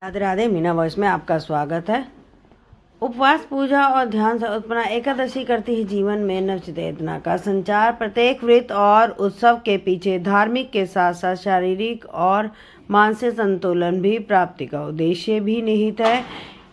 Radhe Radhe. Meena voice में आपका स्वागत है। उपवास, पूजा और ध्यान से उत्पन्न एकादशी करती है जीवन में नव चेतना का संचार। प्रत्येक व्रत और उत्सव के पीछे धार्मिक के साथ साथ शारीरिक और मानसिक संतुलन भी प्राप्ति का उद्देश्य भी निहित है,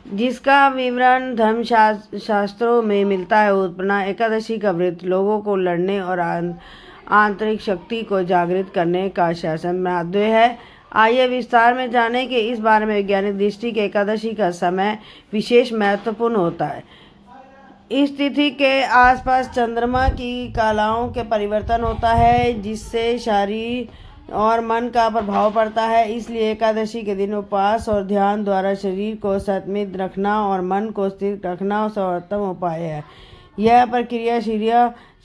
जिसका विवरण धर्म शास्त्रों में मिलता है। उत्पन्न एकादशी का व्रत लोगों को लड़ने और आंतरिक शक्ति को जागृत करने का शासन महाद्वय है। आइए विस्तार में जानें कि इस बारे में वैज्ञानिक दृष्टि के एकादशी का समय विशेष महत्वपूर्ण होता है। इस तिथि के आसपास चंद्रमा की कलाओं के परिवर्तन होता है, जिससे शरीर और मन का प्रभाव पड़ता है। इसलिए एकादशी के दिन उपवास और ध्यान द्वारा शरीर को संयमित रखना और मन को स्थिर रखना सर्वोत्तम उपाय है। यह प्रक्रिया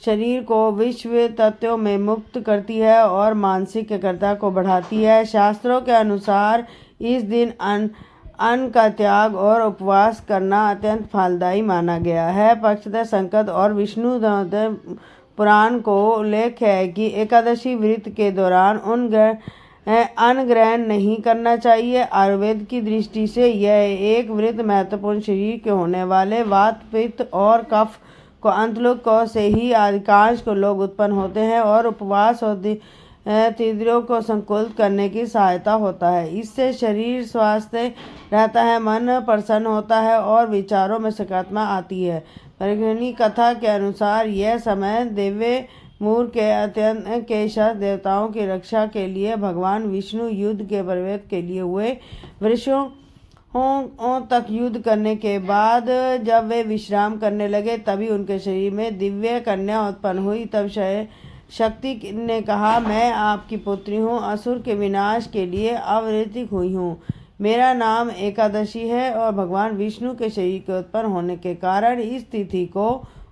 शरीर को विश्व तत्वों में मुक्त करती है और मानसिक एकाग्रता को बढ़ाती है। शास्त्रों के अनुसार इस दिन अन्न का त्याग और उपवास करना अत्यंत फलदायी माना गया है। पक्षधर संकट और विष्णु पुराण को उल्लेख है कि एकादशी व्रत के दौरान अन्न ग्रहण नहीं करना चाहिए। आयुर्वेद की दृष्टि से यह एक व्रत महत्वपूर्ण शरीर के होने वाले वात, पित्त और कफ को अंतलोक से ही अधिकांश को लोग उत्पन्न होते हैं और उपवास और तीव्रों को संकुलित करने की सहायता होता है। इससे शरीर स्वस्थ रहता है, मन प्रसन्न होता है और विचारों में सकारात्मकता आती है। पौराणिक कथा के अनुसार यह समय दिव्य मूर के अत्यंत के शास्त्र देवताओं की रक्षा के लिए भगवान विष्णु युद्ध के प्रवेश के लिए हुए। वर्षों तक युद्ध करने के बाद जब वे विश्राम करने लगे, तभी उनके शरीर में दिव्य कन्या उत्पन्न हुई। तब शक्ति ने कहा, मैं आपकी पुत्री हूँ, असुर के विनाश के लिए अवतरित हुई हूँ। मेरा नाम एकादशी है और भगवान विष्णु के शरीर के उत्पन्न होने के कारण इस तिथि को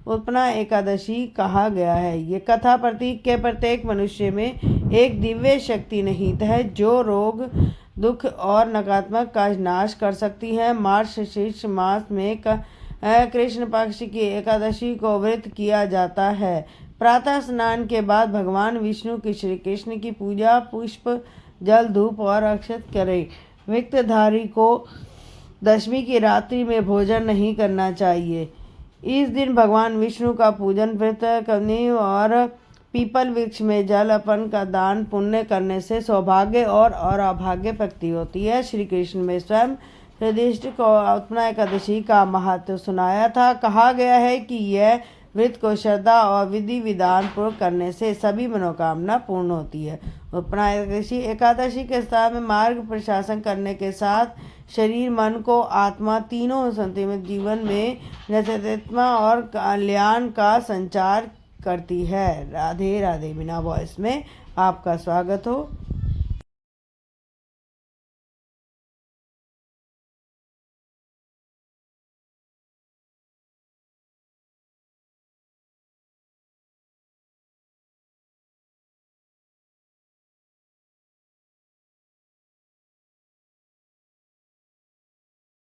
उत्पन्न एकादशी कहा गया है। ये कथा प्रतीक के प्रत्येक मनुष्य में एक दिव्य शक्ति निहित है, जो रोग, दुख और नकारात्मक का नाश कर सकती है। मार्गशीर्ष मास में कृष्ण पक्ष की एकादशी को व्रत किया जाता है। प्रातः स्नान के बाद भगवान विष्णु की श्री कृष्ण की पूजा, पुष्प, जल, धूप और अक्षत करें। व्रतधारी को दशमी की रात्रि में भोजन नहीं करना चाहिए। इस दिन भगवान विष्णु का पूजन, व्रत करने और पीपल वृक्ष में जल अर्पण का दान पुण्य करने से सौभाग्य और अभाग्य प्राप्ति होती है। श्री कृष्ण में स्वयं युधिष्ठिर को उत्पन्न एकादशी का महत्व सुनाया था। कहा गया है कि यह व्रत को श्रद्धा और विधि विधान पूर्वक करने से सभी मनोकामना पूर्ण होती है। उत्पन्न एकादशी के स्थान में मार्ग प्रशासन करने के साथ शरीर, मन को आत्मा तीनों संतुलित जीवन में नैतिकता और कल्याण का संचार करती है। राधे राधे। मीना वॉइस में आपका स्वागत हो।